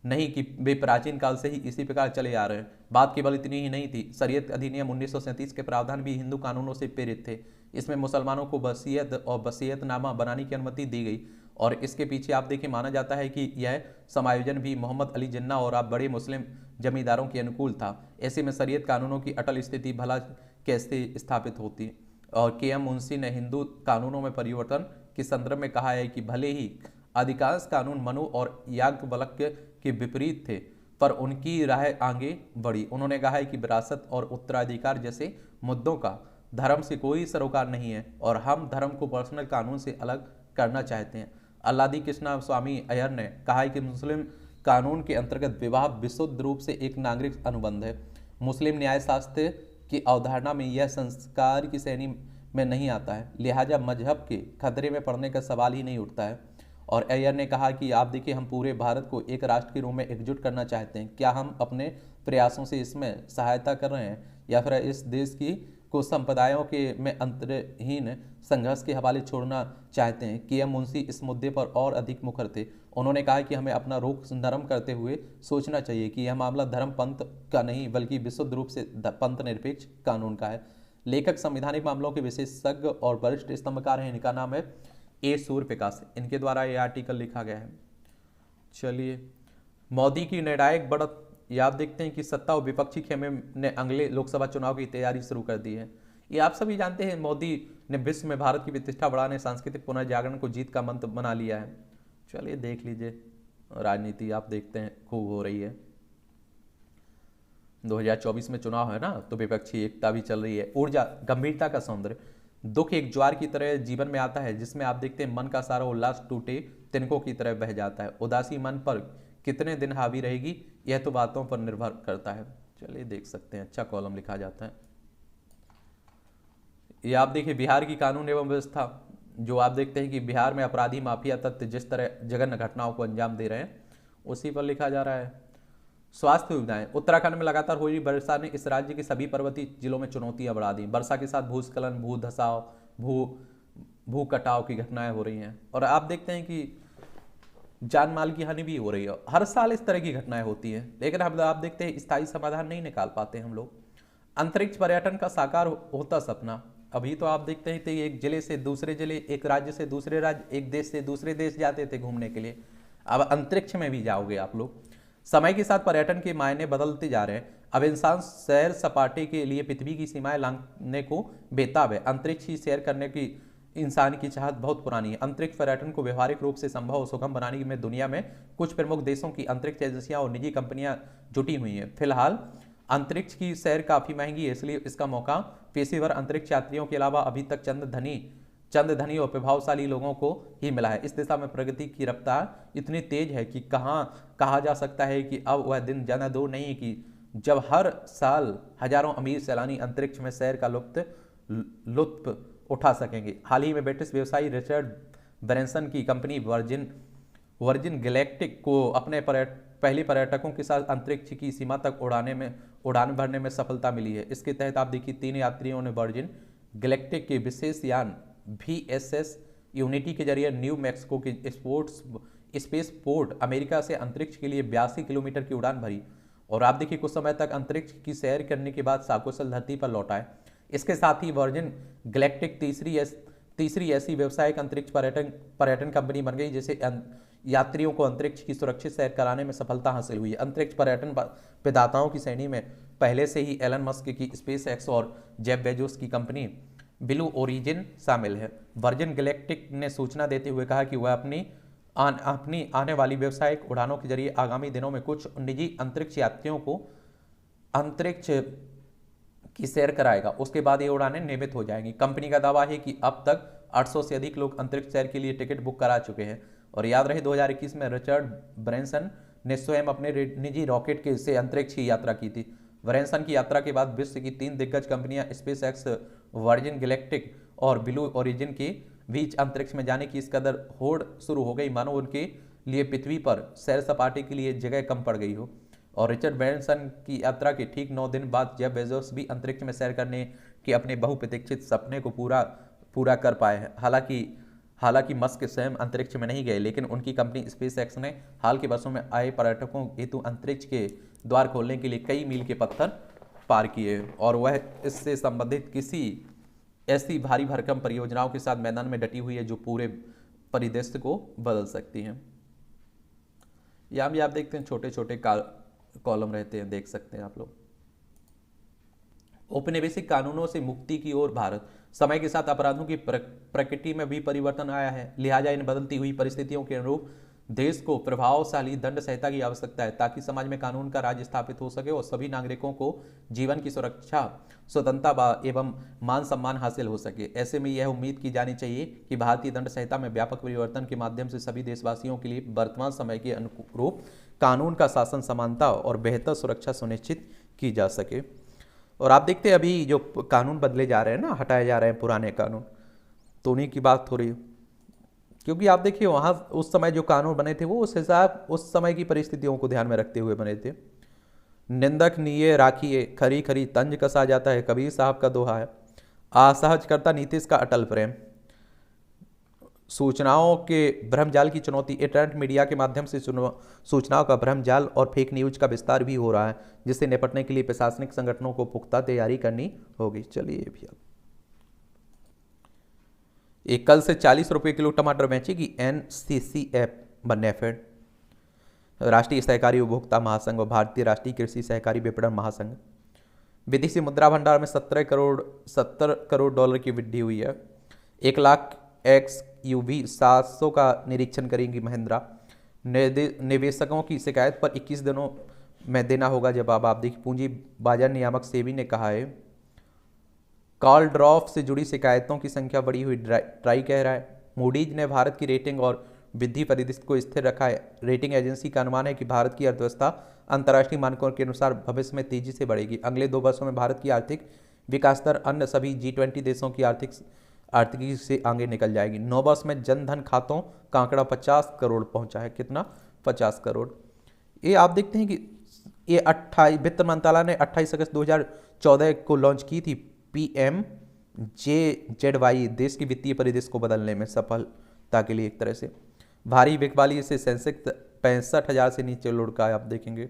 नहीं कि वे प्राचीन काल से ही इसी प्रकार चले आ रहे हैं। बात केवल इतनी ही नहीं थी, शरीयत अधिनियम 1937 के प्रावधान भी हिंदू कानूनों से प्रेरित थे। इसमें मुसलमानों को वसीयत और वसीयतनामा बनाने की अनुमति दी गई और इसके पीछे आप देखिए माना जाता है कि यह समायोजन भी मोहम्मद अली जिन्ना और आप बड़े मुस्लिम जमींदारों के अनुकूल था। ऐसे में शरीयत कानूनों की अटल स्थिति भला कैसे स्थापित होती। और के.एम. मुंशी ने हिंदू कानूनों में परिवर्तन के संदर्भ में कहा है कि भले ही अधिकांश कानून मनु और याज्ञवल्क्य के विपरीत थे पर उनकी राह आगे बढ़ी। उन्होंने कहा है कि विरासत और उत्तराधिकार जैसे मुद्दों का धर्म से कोई सरोकार नहीं है और हम धर्म को पर्सनल कानून से अलग करना चाहते हैं। अल्लादी कृष्णा स्वामी अय्यर ने कहा है कि मुस्लिम कानून के अंतर्गत विवाह विशुद्ध रूप से एक नागरिक अनुबंध है। मुस्लिम न्यायशास्त्र की अवधारणा में यह संस्कार की श्रेणी में नहीं आता है, लिहाजा मजहब के खतरे में पड़ने का सवाल ही नहीं उठता है। और अय्यर ने कहा कि आप देखिए हम पूरे भारत को एक राष्ट्र के रूप में एकजुट करना चाहते हैं। क्या हम अपने प्रयासों से इसमें सहायता कर रहे हैं या फिर इस देश की कुछ संप्रदायों के में अंतरहीन संघर्ष के हवाले छोड़ना चाहते हैं। के.एम. मुंशी इस मुद्दे पर और अधिक मुखर थे। उन्होंने कहा कि हमें अपना रुख नरम करते हुए सोचना चाहिए कि यह मामला धर्म पंथ का नहीं बल्कि विशुद्ध रूप से पंथ निरपेक्ष कानून का है। लेखक संवैधानिक मामलों के विशेषज्ञ और वरिष्ठ स्तंभकार हैं। इनका नाम है ए. सूर्यप्रकाश। इनके द्वारा यह आर्टिकल लिखा गया है। चलिए, मोदी की निर्णायक बढ़त। आप देखते हैं कि सत्ता और विपक्षी खेमे ने अगले लोकसभा चुनाव की तैयारी शुरू कर दी है। ये आप सभी जानते हैं मोदी ने विश्व में भारत की प्रतिष्ठा बढ़ाने सांस्कृतिक पुनर्जागरण को जीत का मंत्र बना लिया है। चलिए देख लीजिए। राजनीति आप देखते हैं खूब हो रही है। 2024 में चुनाव है ना, तो विपक्षी एकता भी चल रही है। ऊर्जा, गंभीरता का सौंदर्य, दुख एक ज्वार की तरह जीवन में आता है जिसमें आप देखते हैं मन का सारा उल्लास टूटे तिनकों की तरह बह जाता है। उदासी मन पर कितने दिन हावी रहेगी, यह तो बातों पर निर्भर करता है। चलिए देख सकते हैं, अच्छा कॉलम लिखा जाता है। ये आप देखिए बिहार की कानून एवं व्यवस्था, जो आप देखते हैं कि बिहार में अपराधी माफिया तत्व जिस तरह जघन्य घटनाओं को अंजाम दे रहे हैं, उसी पर लिखा जा रहा है। स्वास्थ्य सुविधाएं, उत्तराखंड में लगातार हो रही वर्षा ने इस राज्य के सभी पर्वतीय जिलों में चुनौतियां बढ़ा दी। वर्षा के साथ भूस्खलन, भू धसाव, भू कटाव की घटनाएं हो रही हैं, और आप देखते हैं कि जान माल की हानि भी हो रही है। हर साल इस तरह की घटनाएं होती हैं, लेकिन हम आप देखते हैं स्थायी समाधान नहीं निकाल पाते हम लोग। अंतरिक्ष पर्यटन का साकार होता सपना, अभी तो आप देखते हैं एक जिले से दूसरे जिले, एक राज्य से दूसरे राज्य, एक देश से दूसरे देश जाते थे घूमने के लिए, अब अंतरिक्ष में भी जाओगे आप लोग। समय के साथ पर्यटन के मायने बदलते जा रहे हैं। अब इंसान सैर सपाटे के लिए पृथ्वी की सीमाएं लांघने को बेताब है। अंतरिक्ष की सैर करने की इंसान की चाहत बहुत पुरानी है। अंतरिक्ष पर्यटन को व्यवहारिक रूप से संभव और सुगम बनाने में दुनिया में कुछ प्रमुख देशों की अंतरिक्ष एजेंसियां और निजी कंपनियां जुटी हुई हैं। फिलहाल अंतरिक्ष की सैर काफी महंगी है, इसलिए इसका मौका पेशेवर अंतरिक्ष यात्रियों के अलावा अभी तक चंद धनी और प्रभावशाली लोगों को ही मिला है। इस दिशा में प्रगति की रफ्तार इतनी तेज है कि कहा जा सकता है कि अब वह दिन ज्यादा दूर नहीं कि जब हर साल हजारों अमीर सैलानी अंतरिक्ष में सैर का लुत्फ उठा सकेंगे। हाल ही में ब्रिटिश व्यवसायी रिचर्ड ब्रैंसन की कंपनी वर्जिन गैलेक्टिक को अपने पहले पर्यटकों के साथ अंतरिक्ष की सीमा तक उड़ान भरने में सफलता मिली है। इसके तहत आप देखिए 3 यात्रियों ने वर्जिन गैलेक्टिक के विशेष यान VSS यूनिटी के जरिए न्यू मैक्सिको के स्पेस पोर्ट अमेरिका से अंतरिक्ष के लिए 82 किलोमीटर की उड़ान भरी, और आप देखिए कुछ समय तक अंतरिक्ष की सैर करने के बाद साकुशल धरती पर लौटा है। इसके साथ ही वर्जिन गैलेक्टिक तीसरी ऐसी व्यावसायिक अंतरिक्ष पर्यटन कंपनी बन गई जिसे यात्रियों को अंतरिक्ष की सुरक्षित सैर कराने में सफलता हासिल हुई है। अंतरिक्ष पर्यटन प्रदाताओं की श्रेणी में पहले से ही एलन मस्क की SpaceX और जेफ बेजोस की कंपनी ब्लू ओरिजिन शामिल है। वर्जिन गैलेक्टिक ने सूचना देते हुए कहा कि वह अपनी आने वाली व्यावसायिक उड़ानों के जरिए आगामी दिनों में कुछ निजी अंतरिक्ष यात्रियों को अंतरिक्ष की सैर कराएगा। उसके बाद ये उड़ानें नियमित हो जाएंगी। कंपनी का दावा है कि अब तक 800 से अधिक लोग अंतरिक्ष सैर के लिए टिकट बुक करा चुके हैं। और याद रहे 2021 में रिचर्ड ब्रैंसन ने स्वयं अपने निजी रॉकेट से अंतरिक्ष की यात्रा की थी। ब्रैंसन की यात्रा के बाद विश्व की 3 दिग्गज कंपनियां SpaceX, वर्जिन गैलेक्टिक और ब्लू ओरिजिन के बीच अंतरिक्ष में जाने की इस कदर होड़ शुरू हो गई मानो उनके लिए पृथ्वी पर सैर सपाटे के लिए जगह कम पड़ गई हो। और रिचर्ड ब्रैंसन की यात्रा के ठीक 9 दिन बाद जेफ बेजोस भी अंतरिक्ष में सैर करने के अपने बहुप्रतीक्षित सपने को पूरा कर पाए हैं। हालांकि मस्क स्वयं अंतरिक्ष में नहीं गए, लेकिन उनकी कंपनी SpaceX ने हाल के वर्षों में आए पर्यटकों हेतु अंतरिक्ष के द्वार खोलने के लिए कई मील के पत्थर पार किए, और वह इससे संबंधित किसी ऐसी भारी भरकम परियोजनाओं के साथ मैदान में डटी हुई है जो पूरे परिदृश्य को बदल सकती हैं। यहाँ भी आप देखते हैं छोटे छोटे कॉलम रहते हैं, देख सकते हैं आप लोग। औपनिवेशिक कानूनों से मुक्ति की ओर भारत, समय के साथ अपराधों की प्रकृति में भी परिवर्तन आया है, लिहाजा इन बदलती हुई परिस्थितियों के अनुरूप देश को प्रभावशाली दंड संहिता की आवश्यकता है ताकि समाज में कानून का राज स्थापित हो सके और सभी नागरिकों को जीवन की सुरक्षा, स्वतंत्रता एवं मान सम्मान हासिल हो सके। ऐसे में यह उम्मीद की जानी चाहिए कि भारतीय दंड संहिता में व्यापक परिवर्तन के माध्यम से सभी देशवासियों के लिए वर्तमान समय के अनुरूप कानून का शासन, समानता और बेहतर सुरक्षा सुनिश्चित की जा सके। और आप देखते हैं अभी जो कानून बदले जा रहे हैं ना, हटाए जा रहे हैं पुराने कानून, तो उन्हीं की बात हो रही है। क्योंकि आप देखिए वहाँ उस समय जो कानून बने थे वो उस समय की परिस्थितियों को ध्यान में रखते हुए बने थे। निंदक निये राखिए, खरी खरी तंज कसा जाता है, कबीर साहब का दोहा है। असहज करता नीतीश का अटल प्रेम। सूचनाओं के भ्रमजाल की चुनौती, इंटरनेट मीडिया के माध्यम से सूचनाओं का भ्रमजाल और फेक न्यूज का विस्तार भी हो रहा है, जिससे निपटने के लिए प्रशासनिक संगठनों को पुख्ता तैयारी करनी होगी। चलिए भी एक कल से 40 रुपये किलो टमाटर बेचेगी NCCF बननेफेड, राष्ट्रीय सहकारी उपभोक्ता महासंघ और भारतीय राष्ट्रीय कृषि सहकारी विपणन महासंघ। विदेशी मुद्रा भंडार में 70 करोड़ डॉलर की वृद्धि हुई है। 1 लाख XUV 700 का निरीक्षण करेंगी महिंद्रा। निवेशकों की शिकायत पर 21 दिनों में देना होगा जवाब। आप देखिए, पूंजी बाजार नियामक सेबी ने कहा है कॉल ड्रॉप से जुड़ी शिकायतों की संख्या बढ़ी हुई। ट्राई कह रहा है मूडीज ने भारत की रेटिंग और वृद्धि परिदृश्य को स्थिर रखा है। रेटिंग एजेंसी का अनुमान है कि भारत की अर्थव्यवस्था अंतर्राष्ट्रीय मानकों के अनुसार भविष्य में तेजी से बढ़ेगी। अगले 2 वर्षों में भारत की आर्थिक विकास दर अन्य सभी G20 देशों की आर्थिकी से आगे निकल जाएगी। 9 वर्ष में जनधन खातों का आंकड़ा 50 करोड़ पहुंचा है। कितना? 50 करोड़। ये आप देखते हैं कि ये 28 वित्त मंत्रालय ने 28 अगस्त 2014 को लॉन्च की थी। PMJZY देश की वित्तीय परिदृश्य को बदलने में सफलता के लिए एक तरह से भारी बिकवाली से सेंसेक्स 65,000 से नीचे लुढ़का है। आप देखेंगे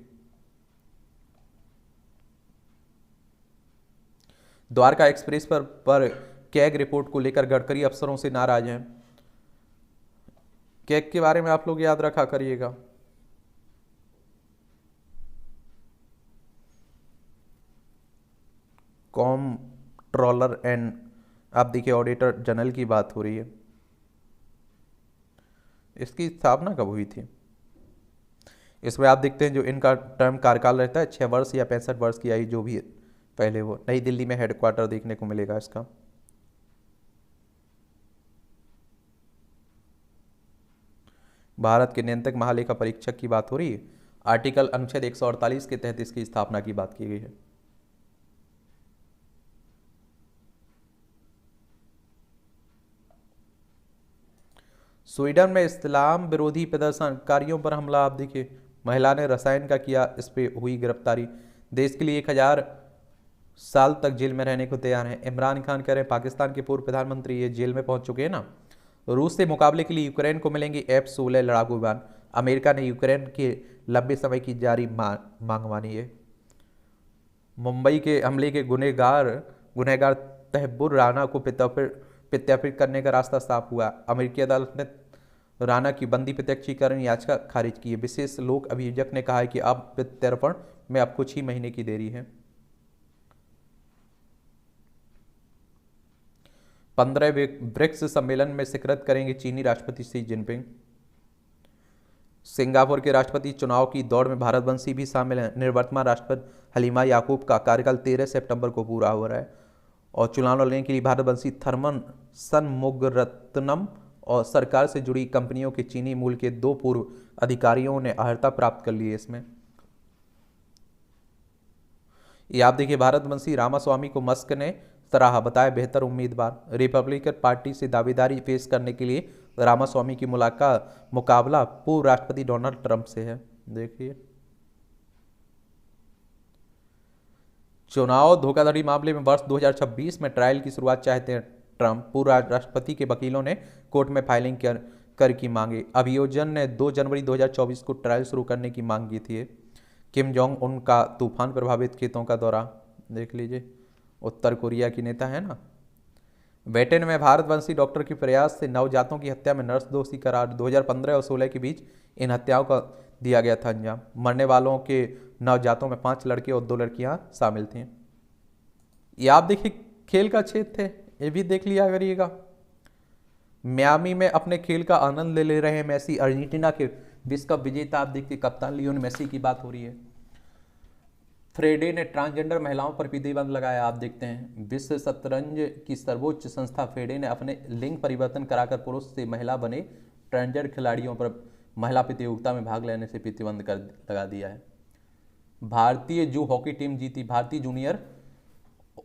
द्वारका एक्सप्रेस पर कैग रिपोर्ट को लेकर गडकरी अफसरों से नाराज हैं। कैग के बारे में आप लोग याद रखा करिएगा। कॉम्प्ट्रोलर एंड आप देखिए ऑडिटर जनरल की बात हो रही है। इसकी स्थापना कब हुई थी? इसमें आप देखते हैं जो इनका टर्म कार्यकाल रहता है 6 वर्ष या 65 वर्ष की आयु जो भी है, पहले वो नई दिल्ली में हेडक्वार्टर देखने को मिलेगा इसका। भारत के नियंत्रक महालेखा परीक्षक की बात हो रही है। आर्टिकल अनुच्छेद 148 के तहत इसकी स्थापना की बात की गई है। स्वीडन में इस्लाम विरोधी प्रदर्शनकारियों पर हमला। आप देखिए महिला ने रसायन का किया, इस पे हुई गिरफ्तारी। देश के लिए 1000 साल तक जेल में रहने को तैयार हैं। इमरान खान कह रहे हैं पाकिस्तान के पूर्व प्रधानमंत्री ये जेल में पहुंच चुके हैं ना। रूस से मुकाबले के लिए यूक्रेन को मिलेंगे F-16 लड़ाकू विमान। अमेरिका ने यूक्रेन के लंबे समय की जारी मांग मानी है। मुंबई के हमले के गुनहगार तहब्बुर राना को प्रत्यार्पित करने का रास्ता साफ हुआ। अमेरिकी अदालत ने राना की बंदी प्रत्यक्षीकरण याचिका खारिज की है। विशेष लोक अभियोजक ने कहा है कि अब प्रत्यर्पण में अब कुछ ही महीने की देरी है। 15वें ब्रिक्स सम्मेलन में शिरकत करेंगे चीनी राष्ट्रपति शी जिनपिंग। सिंगापुर के राष्ट्रपति चुनाव की दौड़ में भारतवंशी भी शामिल हैं। निवर्तमान राष्ट्रपति हलीमा याकूब का कार्यकाल 13 सितंबर को पूरा हो रहा है और चुनाव लड़ने के लिए भारतवंशी थर्मन सनमुगरत्नम और सरकार से जुड़ी कंपनियों के चीनी मूल के 2 पूर्व अधिकारियों ने अर्हता प्राप्त कर ली है। इसमें ये आप देखिए भारतवंशी रामास्वामी को मस्क ने सराहा, बताया बेहतर उम्मीदवार। रिपब्लिकन पार्टी से दावेदारी पेश करने के लिए रामास्वामी की मुकाबला पूर्व राष्ट्रपति डोनाल्ड ट्रंप से है। देखिए चुनाव धोखाधड़ी मामले में वर्ष 2026 में ट्रायल की शुरुआत चाहते हैं ट्रंप। पूर्व राष्ट्रपति के वकीलों ने कोर्ट में फाइलिंग कर की मांगे। अभियोजन ने 2 जनवरी 2024 को ट्रायल शुरू करने की मांग की थी। किम जोंग उन का तूफान प्रभावित खेतों का दौरा। देख लीजिए उत्तर कोरिया की नेता है ना। ब्रिटेन में भारतवंशी डॉक्टर के प्रयास से नवजातों की हत्या में नर्स दोषी करार। 2015 और 16 के बीच इन हत्याओं का दिया गया था अंजाम। मरने वालों के नवजातों में 5 लड़के और 2 लड़कियां शामिल थीं। ये आप देखिए खेल का क्षेत्र थे, ये भी देख लिया करिएगा। मियामी में अपने खेल का आनंद ले रहे हैं मेसी। अर्जेंटीना के विश्व कप विजेता आप देखिए कप्तान लियोन मेसी की बात हो रही है। फ्रेडे ने ट्रांसजेंडर महिलाओं पर प्रतिबंध लगाया। आप देखते हैं विश्व शतरंज की सर्वोच्च संस्था फेडे ने अपने लिंग परिवर्तन कराकर पुरुष से महिला बने ट्रांसजेंडर खिलाड़ियों पर महिला प्रतियोगिता में भाग लेने से प्रतिबंध कर लगा दिया है। भारतीय जो हॉकी टीम जीती। भारतीय जूनियर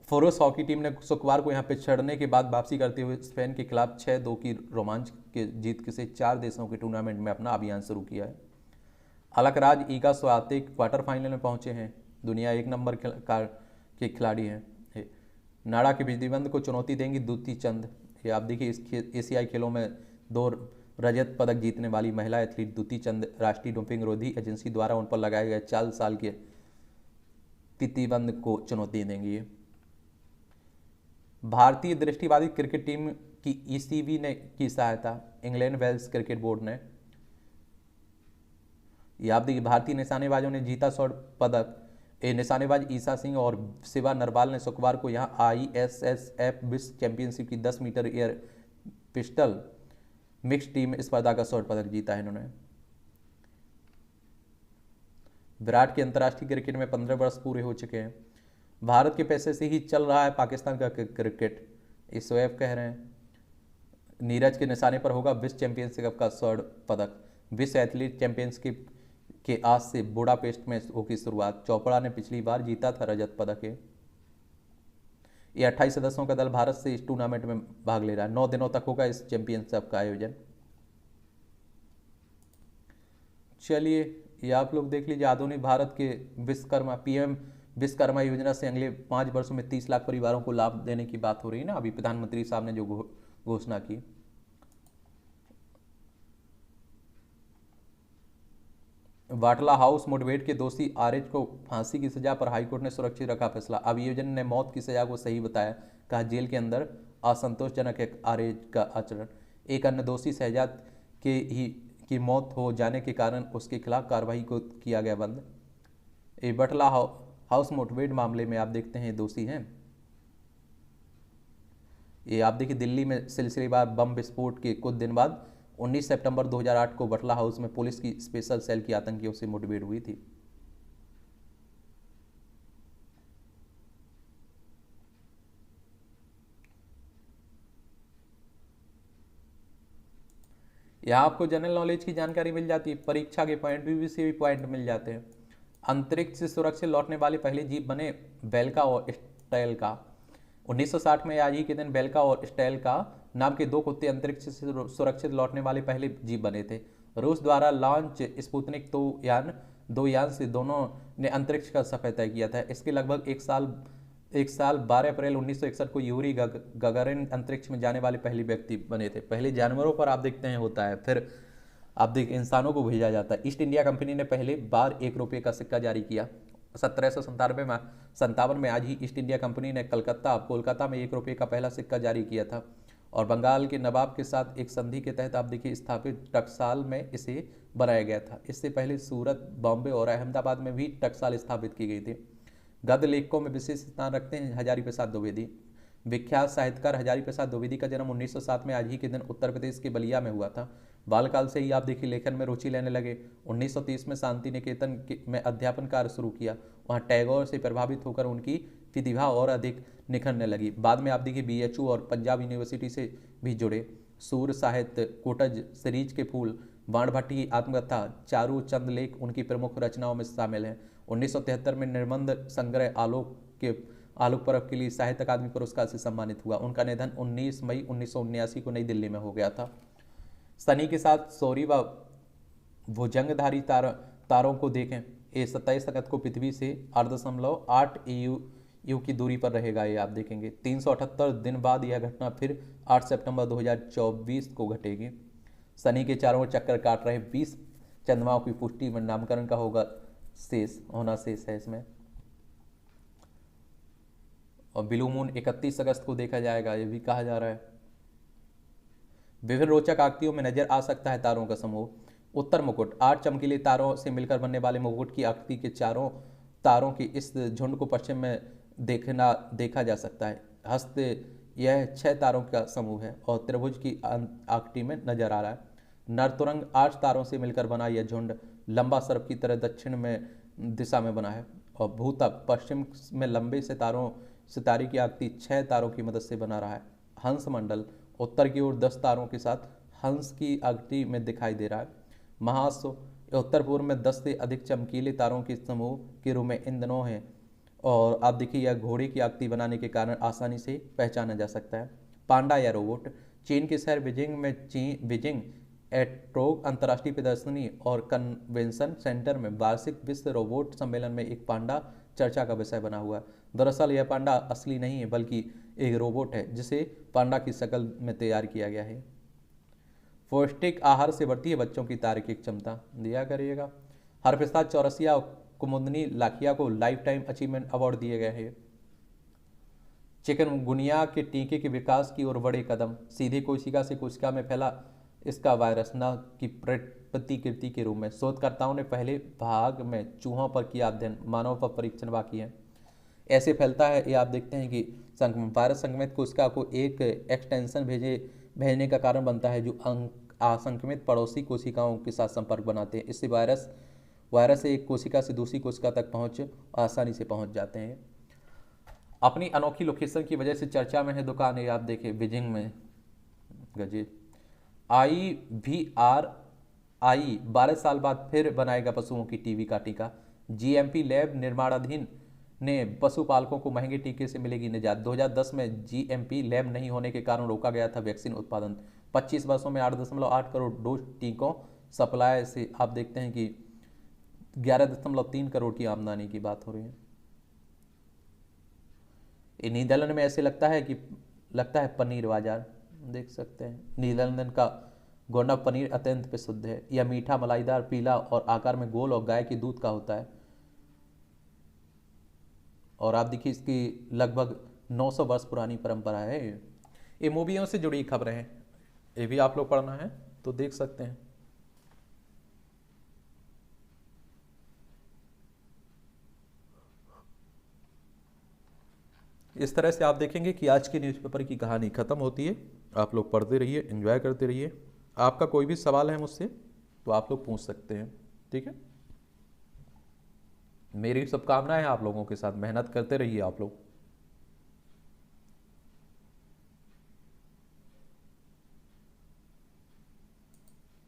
पुरुष हॉकी टीम ने शुक्रवार को यहां पे छड़ने के बाद वापसी करते हुए स्पेन के खिलाफ 6-2 की रोमांच के जीत के से 4 देशों के टूर्नामेंट में अपना अभियान शुरू किया है। अलकराज ईगा स्वातिक क्वार्टर फाइनल में पहुंचे हैं। दुनिया 1 नंबर के खिलाड़ी हैं। नाडा के प्रतिबंध को चुनौती देंगी द्युति चंद। ये आप देखिए इस एशियाई खेलों में 2 रजत पदक जीतने वाली महिला एथलीट द्युति चंद राष्ट्रीय डोपिंग रोधी एजेंसी द्वारा उन पर लगाए गए 4 साल के प्रतिबंध को चुनौती देंगी। भारतीय दृष्टिबाधित क्रिकेट टीम की ईसीबी ने की सहायता। इंग्लैंड वेल्स क्रिकेट बोर्ड ने। आप देखिए भारतीय निशानेबाजों ने जीता स्वर्ण पदक। निशानेबाज ईसा सिंह और शिवा नरवाल ने शुक्रवार को यहां ISSF विश्व चैंपियनशिप की 10 metre air pistol mix team स्पर्धा का स्वर्ण पदक जीता है इन्होंने। विराट के अंतर्राष्ट्रीय क्रिकेट में 15 वर्ष पूरे हो चुके हैं। भारत के पैसे से ही चल रहा है पाकिस्तान का क्रिकेट, ये शोएब कह रहे हैं। नीरज के निशाने पर होगा विश्व चैंपियनशिप का स्वर्ण पदक। विश्व एथलीट चैंपियनशिप के आज से बुडापेस्ट में होगी शुरुआत। चोपड़ा ने पिछली बार जीता था रजत पदक। ये 28 सदस्यों का दल भारत से इस टूर्नामेंट में भाग ले रहा है। 9 दिनों तक होगा इस चैंपियनशिप का आयोजन। चलिए ये आप लोग देख लीजिए। आधुनिक भारत के विश्वकर्मा पीएम विश्वकर्मा योजना से अगले 5 वर्षों में 30 लाख परिवारों को लाभ देने की बात हो रही है ना, अभी प्रधानमंत्री साहब ने जो घोषणा की। वाटला हाउस मुठभेड़ के दोषी आरएच को फांसी की सजा पर हाईकोर्ट ने सुरक्षित रखा फैसला। अभियोजन ने मौत की सजा को सही बताया, कहा जेल के अंदर असंतोषजनक है आरएच का आचरण। एक अन्य दोषी शहजाद की मौत हो जाने के कारण उसके खिलाफ कार्रवाई को किया गया बंद। ये बटला हाउस मुठभेड़ मामले में आप देखते हैं दोषी हैं। ये आप देखिए दिल्ली में सिलसिलेवार बम विस्फोट के कुछ दिन बाद 19 सितंबर 2008 को बटला हाउस में पुलिस की स्पेशल सेल की आतंकियों से मुठभेड़ हुई थी। यहां आपको जनरल नॉलेज की जानकारी मिल जाती है, परीक्षा के पॉइंट भी से भी पॉइंट मिल जाते हैं। अंतरिक्ष से सुरक्षित लौटने वाले पहले जीव बने बेल्का और स्टेल्का। 1960 में आज ही के दिन बेल्का और स्टेल्का नाम के 2 कुत्ते अंतरिक्ष से सुरक्षित लौटने वाले पहले जीव बने थे। रूस द्वारा लॉन्च स्पुतनिक 2 यान से दोनों ने अंतरिक्ष का सफर तय किया था। इसके लगभग एक साल 12 अप्रैल 1961 को यूरी गगरिन अंतरिक्ष में जाने वाले पहले व्यक्ति बने थे। पहले जानवरों पर आप देखते हैं होता है, फिर आप देख इंसानों को भेजा जाता है। ईस्ट इंडिया कंपनी ने पहले बार 1 रुपये का सिक्का जारी किया। 1797 में आज ही ईस्ट इंडिया कंपनी ने कोलकाता में 1 रुपये का पहला सिक्का जारी किया था और बंगाल के नवाब के साथ एक संधि के तहत आप देखिए स्थापित टकसाल में इसे बनाया गया था। इससे पहले सूरत, बॉम्बे और अहमदाबाद में भी टकसाल स्थापित की गई थी। गद्य लेखकों में विशेष स्थान रखते हैं हजारी प्रसाद द्विवेदी। विख्यात साहित्यकार हजारी प्रसाद द्विवेदी का जन्म 1907 में आज ही के दिन उत्तर प्रदेश के बलिया में हुआ था। बालकाल से ही आप देखिए लेखन में रुचि लेने लगे। 1930 में शांति निकेतन में अध्यापन कार्य शुरू किया। वहाँ टैगोर से प्रभावित होकर उनकी प्रतिभा और अधिक निखरने लगी। बाद में आप देखिए बीएचयू और पंजाब यूनिवर्सिटी से भी जुड़े। सूर साहित्य, कोटज सीरीज के फूल, बाणभट्टी की आत्मकथा, चारू चंद लेख उनकी प्रमुख रचनाओं में शामिल हैं। 1973 में निर्बंध संग्रह आलोक पर्व के लिए साहित्य अकादमी पुरस्कार से सम्मानित हुआ। उनका निधन 19 मई 1979 को नई दिल्ली में हो गया था। शनि के साथ सौरी व भुजंगधारी तारों को देखें। ये 27 अगस्त को पृथ्वी से 8.8 EU की दूरी पर रहेगा। ये आप देखेंगे 378 दिन बाद यह घटना फिर 8 सितंबर 2024 को घटेगी। शनि के चारों ओर चक्कर काट रहे 20 चंद्रमाओं की पुष्टि में नामकरण का होगा शेष है इसमें। और ब्लू मून 31 अगस्त को देखा जाएगा, ये भी कहा जा रहा है। विभिन्न रोचक आकृतियों में नजर आ सकता है तारों का समूह। उत्तर मुकुट 8 चमकीले तारों से मिलकर बनने वाले मुकुट की आकृति के चारों तारों की इस झुंड को पश्चिम में देखा जा सकता है। हस्त यह 6 तारों का समूह है और त्रिभुज की आकृति में नजर आ रहा है। नरतुरंग 8 तारों से मिलकर बना यह झुंड लंबा सर्प की तरह दक्षिण में दिशा में बना है और भूतप पश्चिम में लंबे सितारे की आकृति 6 तारों की मदद से बना रहा है। हंस मंडल उत्तर की ओर 10 तारों के साथ हंस की आकृति में दिखाई दे रहा है। महासो उत्तर पूर्व में 10 से अधिक चमकीले तारों के समूह के रूप में इन दिनों हैं और आप देखिए यह घोड़े की आकृति बनाने के कारण आसानी से पहचाना जा सकता है। पांडा या रोबोट चीन के शहर बीजिंग एट्रोग अंतर्राष्ट्रीय प्रदर्शनी और कन्वेंशन सेंटर में वार्षिक विश्व रोबोट सम्मेलन में एक पांडा चर्चा का विषय बना हुआ है। दरअसल यह पांडा असली नहीं है बल्कि एक रोबोट है जिसे पांडा की शक्ल में तैयार किया गया है। पौष्टिक आहार से बढ़ती है बच्चों की तार्किक क्षमता, दिया करिएगा। हरप्रसाद चौरसिया और कुमुदनी लाखिया को लाइफ टाइम अचीवमेंट अवार्ड दिए गए हैं। चिकनगुनिया के टीके के विकास की ओर बड़े कदम। सीधे कोशिका से कोशिका में फैला इसका वायरस न कि प्रतिकृति के रूप में। शोधकर्ताओं ने पहले भाग में चूहों पर किया अध्ययन, मानव पर परीक्षण बाकी है। ऐसे फैलता है ये आप देखते हैं कि वायरस संक्रमित कोशिका को एक एक्सटेंशन भेजने का कारण बनता है जो असंक्रमित पड़ोसी कोशिकाओं के साथ संपर्क बनाते हैं। इससे वायरस वायरस एक कोशिका से दूसरी कोशिका तक पहुंच आसानी से पहुंच जाते हैं। अपनी अनोखी लोकेशन की वजह से चर्चा में है दुकान, ये आप देखें बीजिंग में गजे। IVRI 12 साल बाद फिर बनाएगा पशुओं की टीबी का टीका। GMP लैब निर्माणाधीन ने पशुपालकों को महंगे टीके से मिलेगी निजात। 2010 में GMP लैब नहीं होने के कारण रोका गया था वैक्सीन उत्पादन। 25 वर्षों में 8.8 करोड़ डोज टीकों सप्लाई से आप देखते हैं कि 11.3 करोड़ की आमदनी की बात हो रही है। नीदरलैंड में ऐसे लगता है पनीर बाजार, देख सकते हैं नीदरलैंड का गोंडा पनीर अत्यंत प्रसिद्ध है। यह मीठा, मलाईदार, पीला और आकार में गोल और गाय के दूध का होता है। और आप देखिए इसकी लगभग 900 वर्ष पुरानी परंपरा है। ये मूवियों से जुड़ी खबरें हैं, ये भी आप लोग पढ़ना है तो देख सकते हैं। इस तरह से आप देखेंगे कि आज की न्यूज़पेपर की कहानी खत्म होती है। आप लोग पढ़ते रहिए, एंजॉय करते रहिए। आपका कोई भी सवाल है मुझसे तो आप लोग पूछ सकते हैं, ठीक है। मेरी शुभकामनाएं हैं आप लोगों के साथ, मेहनत करते रहिए आप लोग।